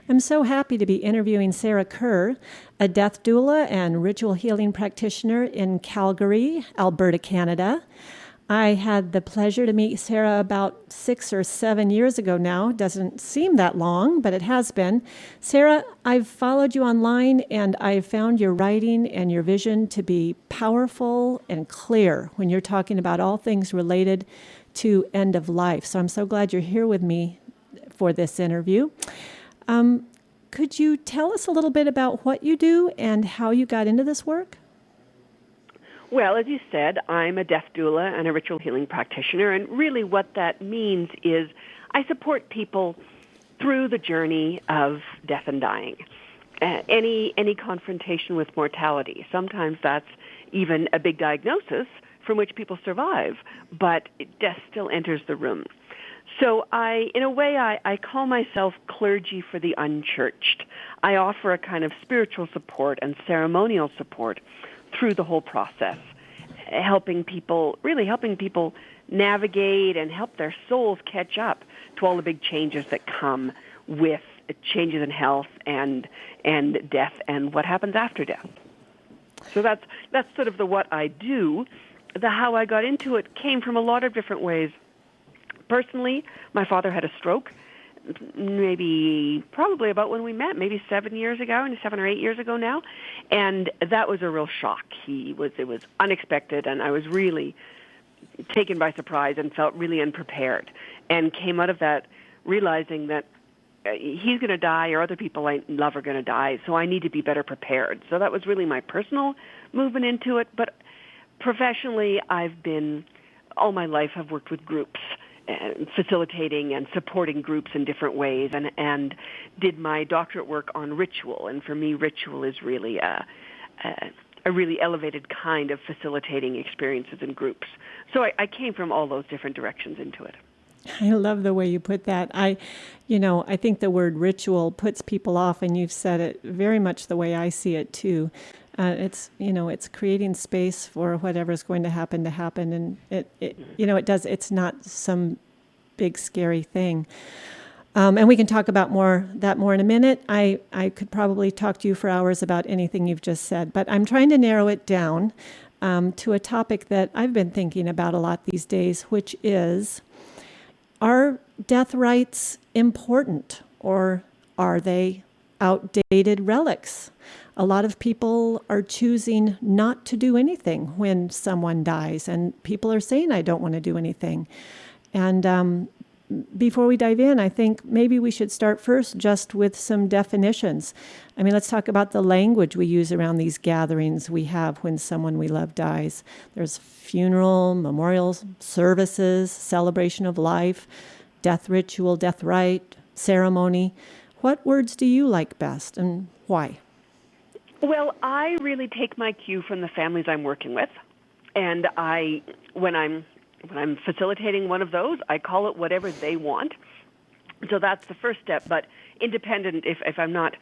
I'm so happy to be interviewing Sarah Kerr, a death doula and ritual healing practitioner in Calgary, Alberta, Canada. I had the pleasure to meet Sarah about 6 or 7 years ago now. Doesn't seem that long, but it has been. Sarah, I've followed you online and I've found your writing and your vision to be powerful and clear when you're talking about all things related to end of life. So I'm so glad you're here with me for this interview. Could you tell us a little bit about what you do and how you got into this work? Well, as you said, I'm a death doula and a ritual healing practitioner, and really what that means is I support people through the journey of death and dying, any confrontation with mortality. Sometimes that's even a big diagnosis from which people survive, but death still enters the room. So in a way, I call myself clergy for the unchurched. I offer a kind of spiritual support and ceremonial support through the whole process, helping people navigate and help their souls catch up to all the big changes that come with changes in health and death and what happens after death. So that's sort of the what I do. The how I got into it came from a lot of different ways. Personally, my father had a stroke, probably about when we met, maybe 7 or 8 years ago now, and that was a real shock. It was unexpected, and I was really taken by surprise and felt really unprepared, and came out of that realizing that he's going to die, or other people I love are going to die, so I need to be better prepared. So that was really my personal movement into it. But professionally, all my life I've worked with groups, facilitating and supporting groups in different ways, and did my doctorate work on ritual. And for me, ritual is really a really elevated kind of facilitating experiences in groups. So I came from all those different directions into it. I love the way you put that. I think the word ritual puts people off, and you've said it very much the way I see it too. It's creating space for whatever's going to happen, and it does. It's not some big scary thing. And we can talk about that more in a minute. I could probably talk to you for hours about anything you've just said, but I'm trying to narrow it down to a topic that I've been thinking about a lot these days, which is, are death rites important, or are they outdated relics? A lot of people are choosing not to do anything when someone dies, and people are saying, I don't want to do anything. And before we dive in, I think maybe we should start first just with some definitions. I mean, let's talk about the language we use around these gatherings we have when someone we love dies. There's funeral, memorials, services, celebration of life, death ritual, death rite, ceremony. What words do you like best, and why? Well, I really take my cue from the families I'm working with, and when I'm facilitating one of those, I call it whatever they want. So that's the first step. But independent, if I'm not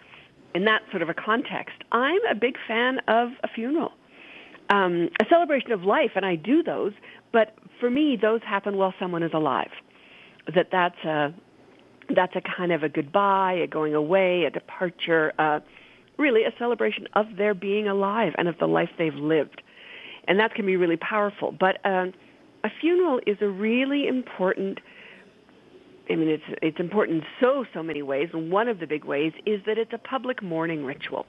in that sort of a context, I'm a big fan of a funeral, a celebration of life, and I do those. But for me, those happen while someone is alive. That's a kind of a goodbye, a going away, a departure, really a celebration of their being alive and of the life they've lived. And that can be really powerful. But a funeral is a really important, it's important in so many ways. And one of the big ways is that it's a public mourning ritual.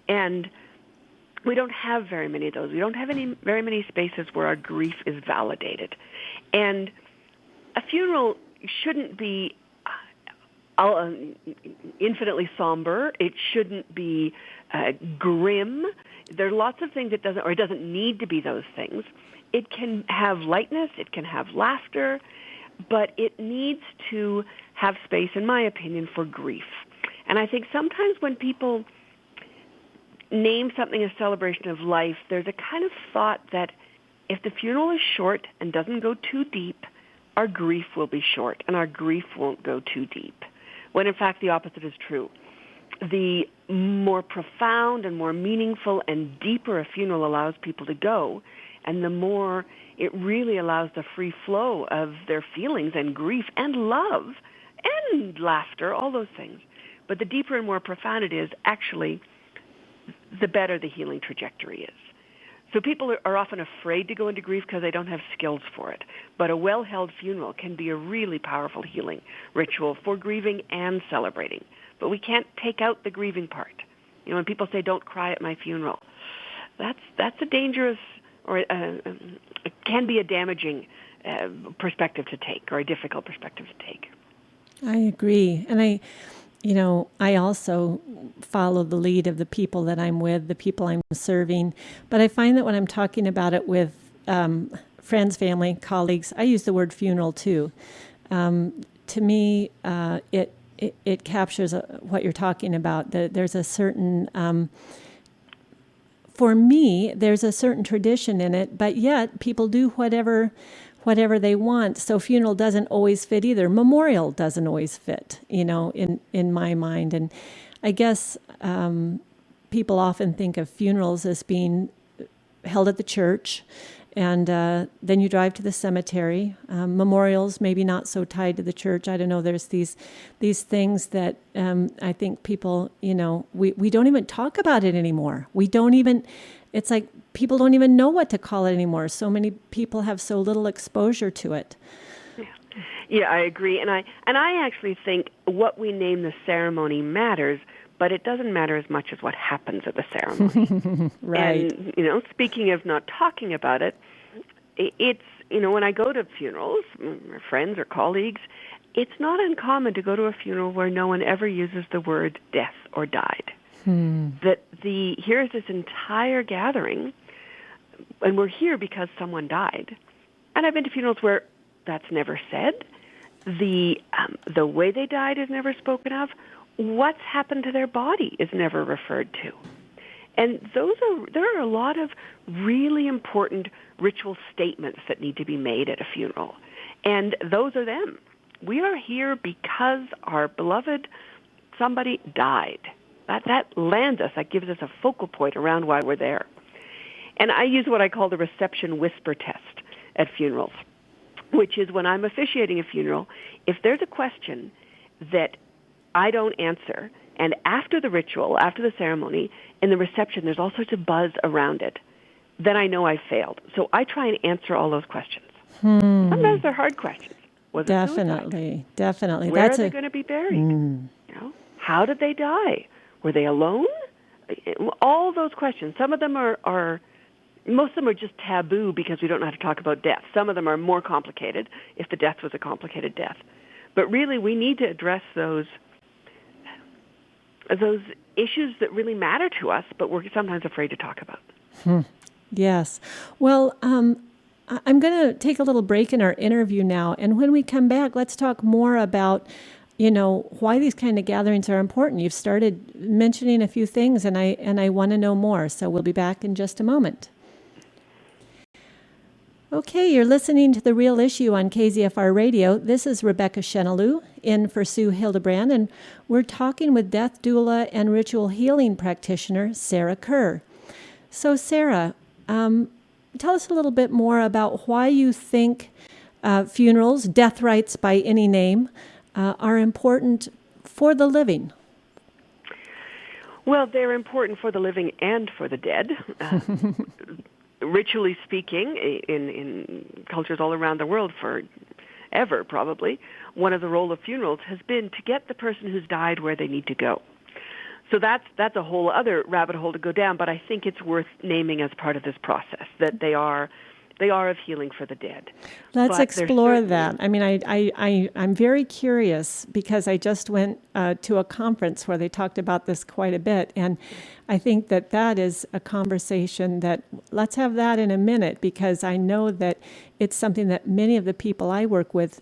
And we don't have very many of those. We don't have very many spaces where our grief is validated. And a funeral shouldn't be infinitely somber. It shouldn't be grim. There are lots of things it doesn't need to be those things. It can have lightness, it can have laughter, but it needs to have space, in my opinion, for grief. And I think sometimes when people name something a celebration of life, there's a kind of thought that if the funeral is short and doesn't go too deep, our grief will be short and our grief won't go too deep, when in fact the opposite is true. The more profound and more meaningful and deeper a funeral allows people to go, and the more it really allows the free flow of their feelings and grief and love and laughter, all those things, But the deeper and more profound it is, actually, the better the healing trajectory is. So people are often afraid to go into grief because they don't have skills for it. But a well-held funeral can be a really powerful healing ritual for grieving and celebrating. But we can't take out the grieving part. You know, when people say, don't cry at my funeral, that's a dangerous, or it can be a damaging perspective to take, or a difficult perspective to take. I agree. And I also follow the lead of the people that I'm with, the people I'm serving. But I find that when I'm talking about it with friends, family, colleagues, I use the word funeral too. To me, it captures what you're talking about. There's a certain, for me, there's a certain tradition in it, but yet people do whatever they want. So funeral doesn't always fit either. Memorial doesn't always fit, in my mind. And I guess people often think of funerals as being held at the church, and then you drive to the cemetery. Memorials maybe not so tied to the church. I don't know. There's these things that I think people, we don't even talk about it anymore. It's like people don't even know what to call it anymore. So many people have so little exposure to it. Yeah, I agree. And I actually think what we name the ceremony matters, but it doesn't matter as much as what happens at the ceremony. Right. And, speaking of not talking about it, it's, when I go to funerals, friends or colleagues, it's not uncommon to go to a funeral where no one ever uses the word death or died. That here's this entire gathering, and we're here because someone died. And I've been to funerals where that's never said. The way they died is never spoken of. What's happened to their body is never referred to. And there are a lot of really important ritual statements that need to be made at a funeral. And those are them. We are here because our beloved somebody died. That lands us. That gives us a focal point around why we're there. And I use what I call the reception whisper test at funerals, which is when I'm officiating a funeral, if there's a question that I don't answer, and after the ritual, after the ceremony, in the reception, there's all sorts of buzz around it, then I know I've failed. So I try and answer all those questions. Sometimes they're hard questions. Was it suicide? Definitely. Where are they going to be buried? How did they die? Were they alone? All those questions. Some of them are most of them are just taboo because we don't know how to talk about death. Some of them are more complicated if the death was a complicated death. But really, we need to address those issues that really matter to us, but we're sometimes afraid to talk about. Yes. Well, I'm going to take a little break in our interview now, and when we come back, let's talk more about why these kind of gatherings are important. You've started mentioning a few things, and I want to know more. So we'll be back in just a moment. Okay, you're listening to The Real Issue on KZFR Radio. This is Rebecca Senoglu in for Sue Hildebrand, and we're talking with death doula and ritual healing practitioner Sarah Kerr. So Sarah, tell us a little bit more about why you think funerals, death rites by any name, are important for the living. Well, they're important for the living and for the dead. Ritually speaking, in cultures all around the world forever probably, one of the role of funerals has been to get the person who's died where they need to go. So that's a whole other rabbit hole to go down, but I think it's worth naming as part of this process, that they are of healing for the dead. Let's explore that. I mean, I'm very curious because I just went to a conference where they talked about this quite a bit, and I think that is a conversation that, let's have that in a minute, because I know that it's something that many of the people I work with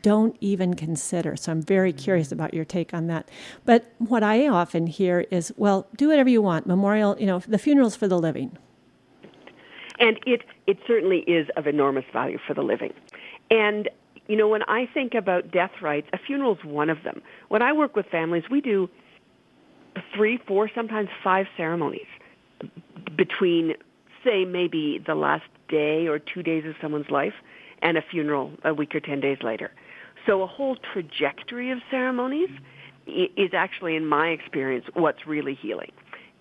don't even consider. So I'm very curious about your take on that. But what I often hear is, well, do whatever you want. Memorial, the funeral's for the living. And it certainly is of enormous value for the living. And, when I think about death rites, a funeral is one of them. When I work with families, we do 3, 4, sometimes 5 ceremonies between, say, maybe the last day or 2 days of someone's life and a funeral a week or 10 days later. So a whole trajectory of ceremonies. is actually, in my experience, what's really healing.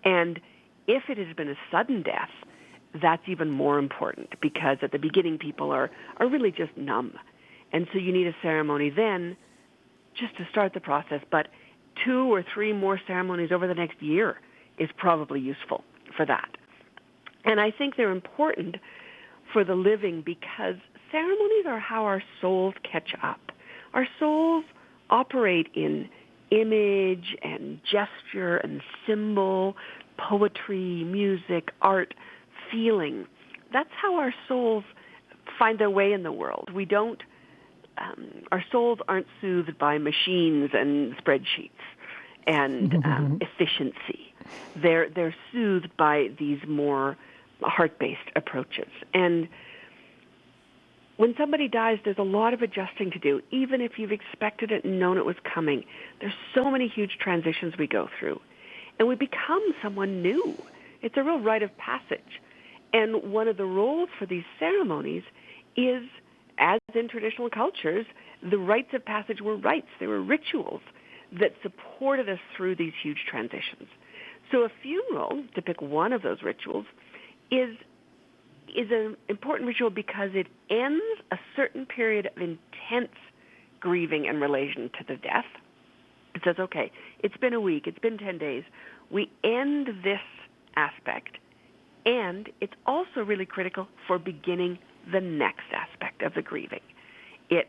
And if it has been a sudden death, that's even more important, because at the beginning people are really just numb. And so you need a ceremony then just to start the process. But 2 or 3 more ceremonies over the next year is probably useful for that. And I think they're important for the living because ceremonies are how our souls catch up. Our souls operate in image and gesture and symbol, poetry, music, art, feeling. That's how our souls find their way in the world. We don't, our souls aren't soothed by machines and spreadsheets and efficiency. They're soothed by these more heart-based approaches. And when somebody dies, there's a lot of adjusting to do, even if you've expected it and known it was coming. There's so many huge transitions we go through. And we become someone new. It's a real rite of passage. And one of the roles for these ceremonies is, as in traditional cultures, the rites of passage were rites. They were rituals that supported us through these huge transitions. So a funeral, to pick one of those rituals, is an important ritual because it ends a certain period of intense grieving in relation to the death. It says, okay, it's been a week, it's been 10 days. We end this aspect, and it's also really critical for beginning the next aspect of the grieving. It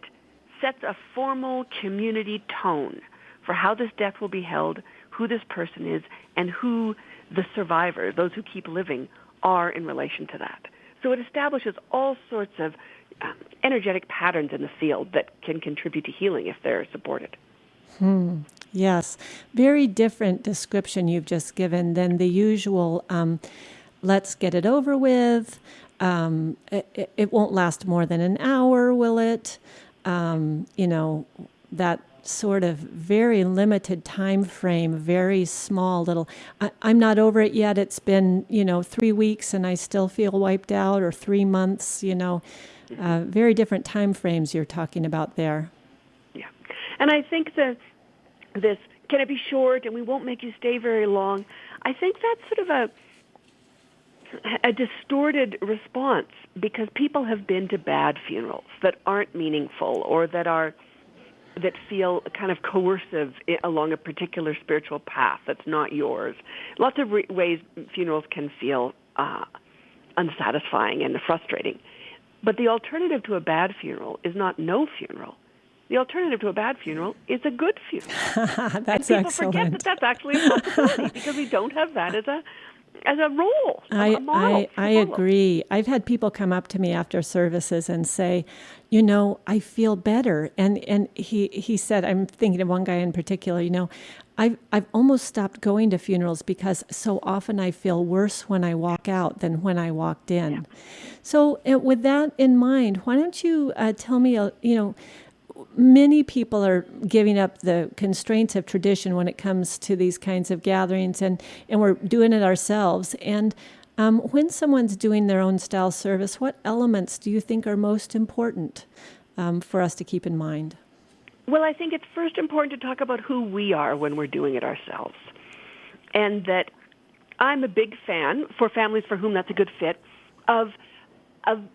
sets a formal community tone for how this death will be held, who this person is, and who the survivor, those who keep living, are in relation to that. So it establishes all sorts of energetic patterns in the field that can contribute to healing if they're supported. Yes. Very different description you've just given than the usual, let's get it over with. It won't last more than an hour, will it? That sort of very limited time frame, very small little, I'm not over it yet. It's been, 3 weeks and I still feel wiped out, or 3 months, very different time frames you're talking about there. Yeah. And I think that this, can it be short and we won't make you stay very long? I think that's sort of a distorted response because people have been to bad funerals that aren't meaningful or that feel kind of coercive along a particular spiritual path that's not yours. Lots of ways funerals can feel unsatisfying and frustrating. But the alternative to a bad funeral is not no funeral. The alternative to a bad funeral is a good funeral. That's and people excellent. forget that that's actually a possibility because we don't have that as a role, a model. I agree. I've had people come up to me after services and say, I feel better. And he said, I'm thinking of one guy in particular, I've almost stopped going to funerals because so often I feel worse when I walk out than when I walked in. Yeah. So with that in mind, why don't you tell me, many people are giving up the constraints of tradition when it comes to these kinds of gatherings, and we're doing it ourselves. And when someone's doing their own style service, what elements do you think are most important for us to keep in mind? Well, I think it's first important to talk about who we are when we're doing it ourselves. And that I'm a big fan, for families for whom that's a good fit, of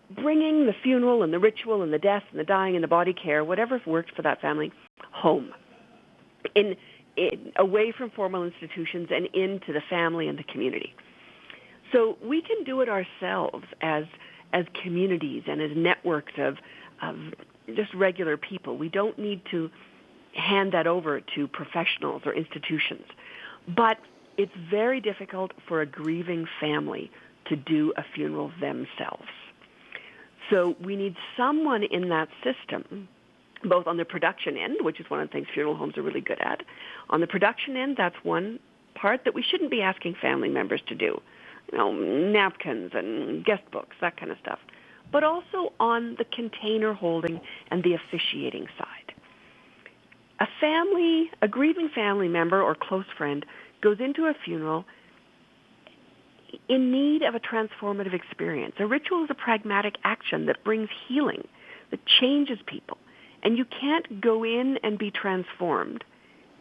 bringing the funeral and the ritual and the death and the dying and the body care, whatever's worked for that family, home, in away from formal institutions and into the family and the community. So we can do it ourselves as communities and as networks of just regular people. We don't need to hand that over to professionals or institutions. But it's very difficult for a grieving family to do a funeral themselves. So we need someone in that system, both on the production end, which is one of the things funeral homes are really good at. On the production end, that's one part that we shouldn't be asking family members to do. Napkins and guest books, that kind of stuff. But also on the container holding and the officiating side. A grieving family member or close friend goes into a funeral in need of a transformative experience. A ritual is a pragmatic action that brings healing, that changes people. And you can't go in and be transformed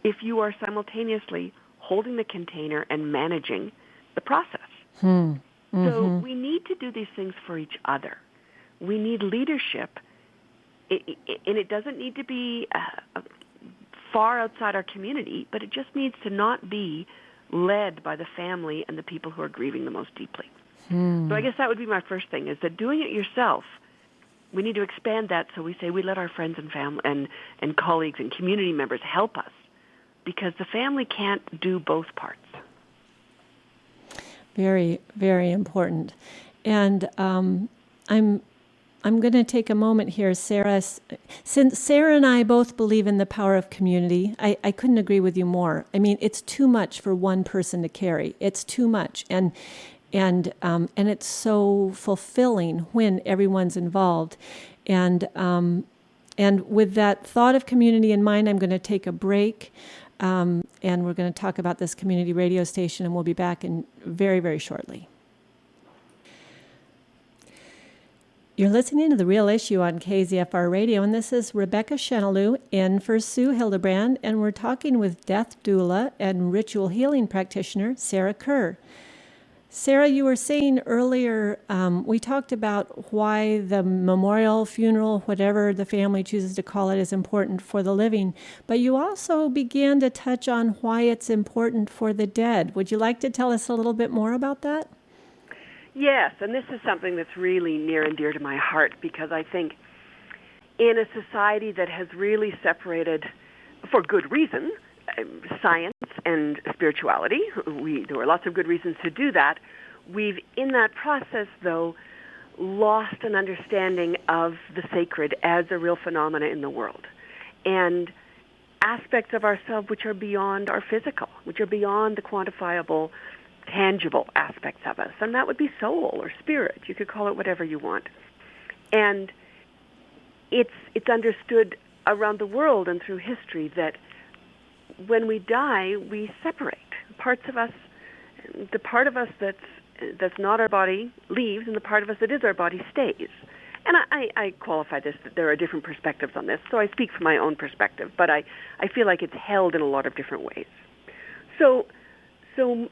if you are simultaneously holding the container and managing the process. So we need to do these things for each other. We need leadership, and it doesn't need to be far outside our community, but it just needs to not be led by the family and the people who are grieving the most deeply. So I guess that would be my first thing, is that doing it yourself, we need to expand that, so we say we let our friends and family and colleagues and community members help us, because the family can't do both parts. Very, very important. And I'm going to take a moment here, Sarah. Since Sarah and I both believe in the power of community, I couldn't agree with you more. I mean, it's too much for one person to carry. It's too much, and it's so fulfilling when everyone's involved. And with that thought of community in mind, I'm going to take a break. And we're going to talk about this community radio station, and we'll be back in very, very shortly. You're listening to The Real Issue on KZFR Radio, and this is Rebecca Senoglu in for Sue Hildebrand, and we're talking with death doula and ritual healing practitioner Sarah Kerr. Sarah, you were saying earlier, we talked about why the memorial, funeral, whatever the family chooses to call it, is important for the living, but you also began to touch on why it's important for the dead. Would you like to tell us a little bit more about that? Yes, and this is something that's really near and dear to my heart, because I think in a society that has really separated, for good reason, science and spirituality, there are lots of good reasons to do that. We've, in that process, though, lost an understanding of the sacred as a real phenomena in the world, and aspects of ourselves which are beyond our physical, which are beyond the quantifiable, tangible aspects of us, and that would be soul or spirit. You could call it whatever you want. And it's understood around the world and through history that when we die, we separate. Parts of us, the part of us that's not our body leaves, and the part of us that is our body stays. And I qualify this, that there are different perspectives on this, so I speak from my own perspective, but I feel like it's held in a lot of different ways. So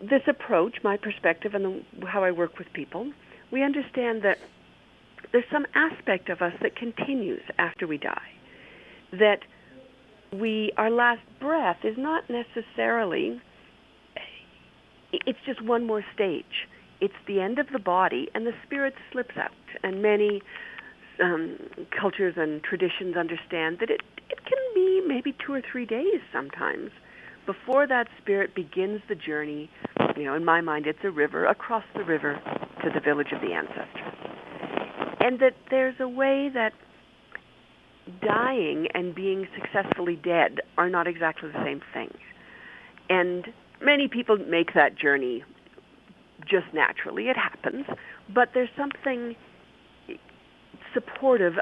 this approach, my perspective, and how I work with people, we understand that there's some aspect of us that continues after we die, that our last breath is not necessarily, it's just one more stage. It's the end of the body, and the spirit slips out. And many cultures and traditions understand that it can be maybe 2 or 3 days sometimes before that spirit begins the journey. In my mind, it's a river, across the river to the village of the ancestors. And that there's a way that dying and being successfully dead are not exactly the same thing. And many people make that journey just naturally. It happens. But there's something supportive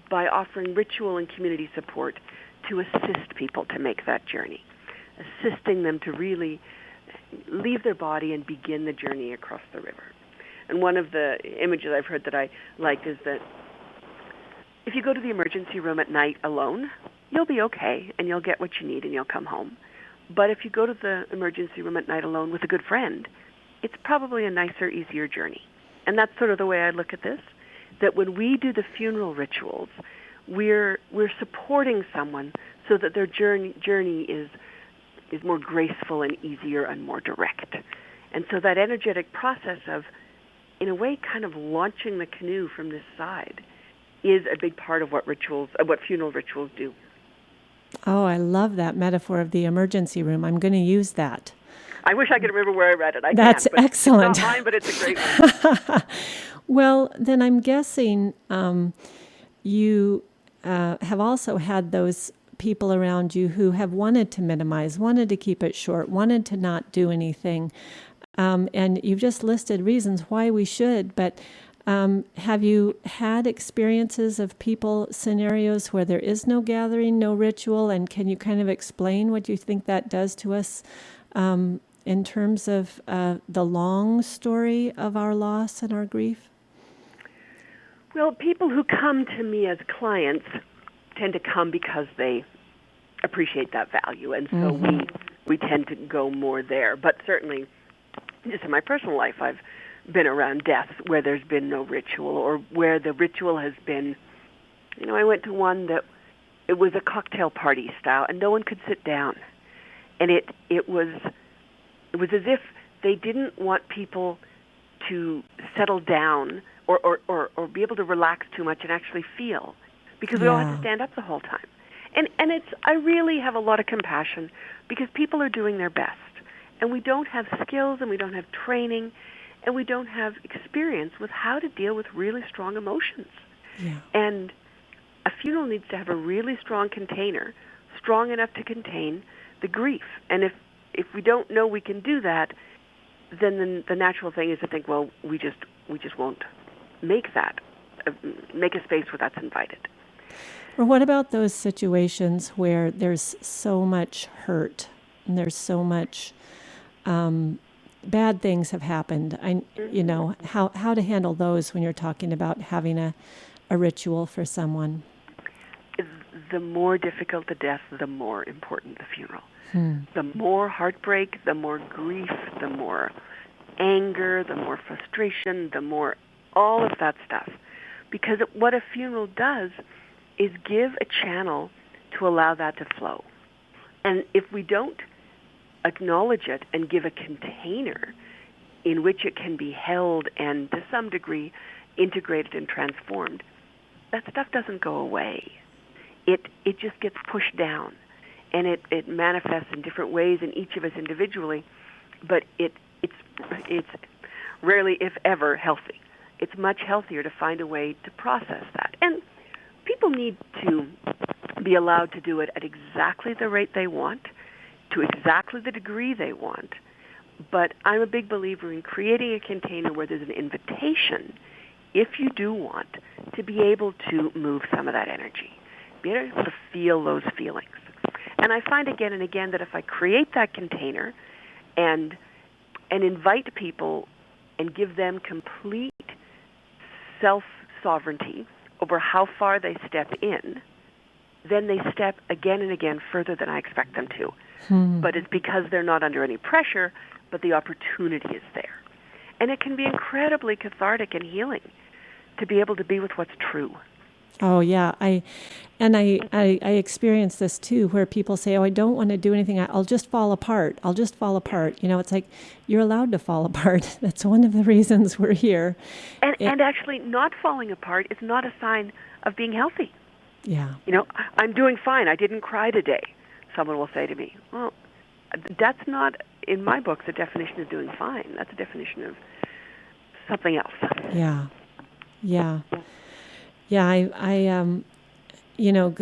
by offering ritual and community support to assist people to make that journey, assisting them to really leave their body and begin the journey across the river. And one of the images I've heard that I liked is that if you go to the emergency room at night alone, you'll be okay, and you'll get what you need, and you'll come home. But if you go to the emergency room at night alone with a good friend, it's probably a nicer, easier journey. And that's sort of the way I look at this, that when we do the funeral rituals, we're supporting someone so that their journey is more graceful and easier and more direct. And so that energetic process of, in a way, kind of launching the canoe from this side is a big part of what funeral rituals do. Oh, I love that metaphor of the emergency room. I'm going to use that. I wish I could remember where I read it. That's excellent. It's not mine, but it's a great one. Well, then I'm guessing you have also had those people around you who have wanted to minimize, wanted to keep it short, wanted to not do anything. And you've just listed reasons why we should, but have you had experiences of scenarios where there is no gathering, no ritual, and can you kind of explain what you think that does to us in terms of the long story of our loss and our grief? Well, people who come to me as clients tend to come because they appreciate that value, and so we tend to go more there. But certainly, just in my personal life, I've been around deaths where there's been no ritual, or where the ritual has been, I went to one that it was a cocktail party style, and no one could sit down. And it was as if they didn't want people to settle down or be able to relax too much and actually feel, because we all have to stand up the whole time. And I really have a lot of compassion, because people are doing their best, and we don't have skills, and we don't have training, and we don't have experience with how to deal with really strong emotions. Yeah. And a funeral needs to have a really strong container, strong enough to contain the grief. And if we don't know we can do that, then the natural thing is to think, well, we just won't make a space where that's invited. Or what about those situations where there's so much hurt and there's so much bad things have happened? How to handle those when you're talking about having a ritual for someone? The more difficult the death, the more important the funeral. The more heartbreak, the more grief, the more anger, the more frustration, the more all of that stuff. Because what a funeral does is give a channel to allow that to flow. And if we don't acknowledge it and give a container in which it can be held and to some degree integrated and transformed, that stuff doesn't go away. It just gets pushed down, and it manifests in different ways in each of us individually, but it's rarely, if ever, healthy. It's much healthier to find a way to process that. And people need to be allowed to do it at exactly the rate they want, to exactly the degree they want. But I'm a big believer in creating a container where there's an invitation, if you do want, to be able to move some of that energy, be able to feel those feelings. And I find again and again that if I create that container and invite people and give them complete self-sovereignty over how far they step in, then they step again and again further than I expect them to. But it's because they're not under any pressure, but the opportunity is there. And it can be incredibly cathartic and healing to be able to be with what's true. Oh, yeah. I experience this too, where people say, oh, I don't want to do anything. I'll just fall apart. It's like, you're allowed to fall apart. That's one of the reasons we're here. And actually not falling apart is not a sign of being healthy. Yeah. I'm doing fine. I didn't cry today. Someone will say to me, well, that's not, in my book, the definition of doing fine. That's a definition of something else. Yeah. Yeah. Yeah, I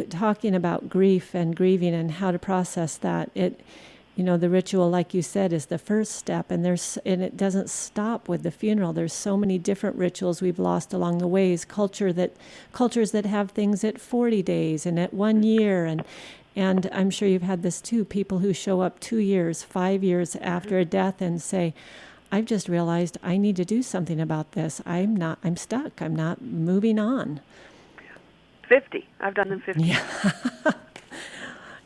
talking about grief and grieving and how to process that, the ritual, like you said, is the first step, and it doesn't stop with the funeral. There's so many different rituals we've lost along the ways, cultures that have things at 40 days and at 1 year, and I'm sure you've had this too, people who show up 2 years, 5 years after a death and say, I've just realized I need to do something about this. I'm stuck. I'm not moving on. 50. I've done them 50. Yeah.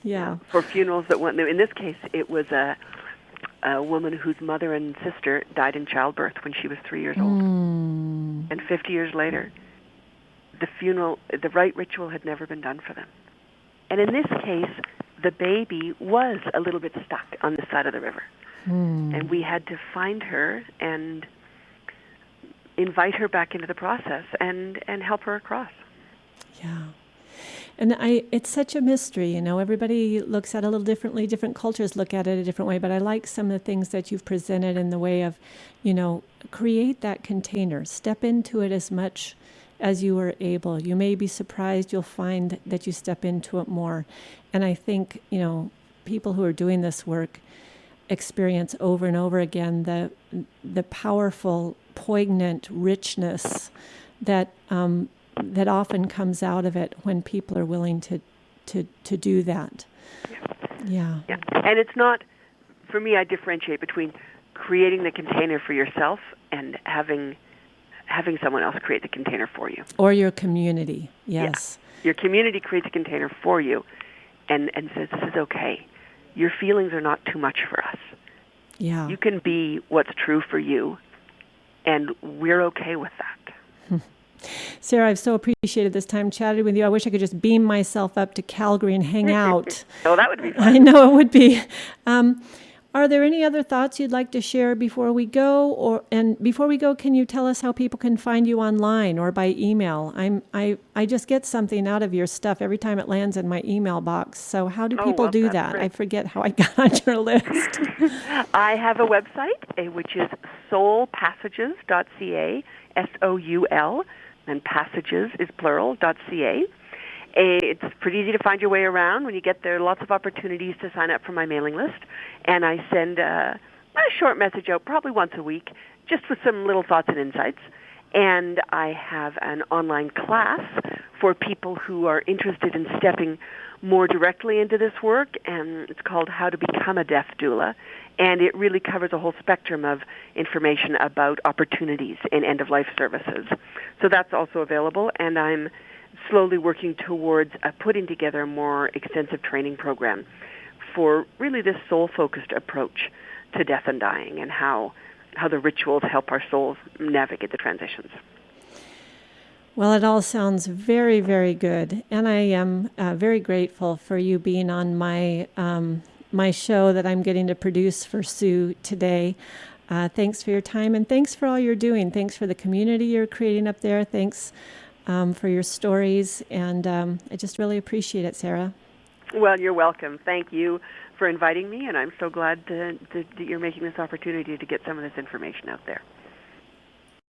Yeah. For funerals that went, in this case, it was a woman whose mother and sister died in childbirth when she was 3 years old. And 50 years later, the right ritual had never been done for them. And in this case, the baby was a little bit stuck on the side of the river. And we had to find her and invite her back into the process and help her across. Yeah. And it's such a mystery, everybody looks at it a little differently. Different cultures look at it a different way, but I like some of the things that you've presented in the way of, create that container, step into it as much as you are able. You may be surprised, you'll find that you step into it more. And I think, people who are doing this work experience over and over again the powerful, poignant richness that often comes out of it when people are willing to do that. Yeah. And it's not, for me, I differentiate between creating the container for yourself and having someone else create the container for you. Or your community, yes. Yeah. Your community creates a container for you, and says, this is okay. Your feelings are not too much for us. Yeah. You can be what's true for you, and we're okay with that. Sarah, I've so appreciated this time chatting with you. I wish I could just beam myself up to Calgary and hang out. Oh, that would be fun. I know it would be. Are there any other thoughts you'd like to share before we go? And before we go, can you tell us how people can find you online or by email? I just get something out of your stuff every time it lands in my email box. So how do people do that? Great. I forget how I got on your list. I have a website, which is soulpassages.ca, SOUL, and passages is plural, .ca. It's pretty easy to find your way around. When you get there, lots of opportunities to sign up for my mailing list. And I send a short message out probably once a week, just with some little thoughts and insights. And I have an online class for people who are interested in stepping more directly into this work, and it's called How to Become a Death Doula. And it really covers a whole spectrum of information about opportunities in end-of-life services. So that's also available, and I'm slowly working towards putting together a more extensive training program for really this soul-focused approach to death and dying, and how the rituals help our souls navigate the transitions. Well, it all sounds very, very good, and I am very grateful for you being on my my show that I'm getting to produce for Sue today. Thanks for your time, and thanks for all you're doing. Thanks for the community you're creating up there. Thanks for your stories, and I just really appreciate it, Sarah. Well, you're welcome. Thank you for inviting me, and I'm so glad that you're making this opportunity to get some of this information out there.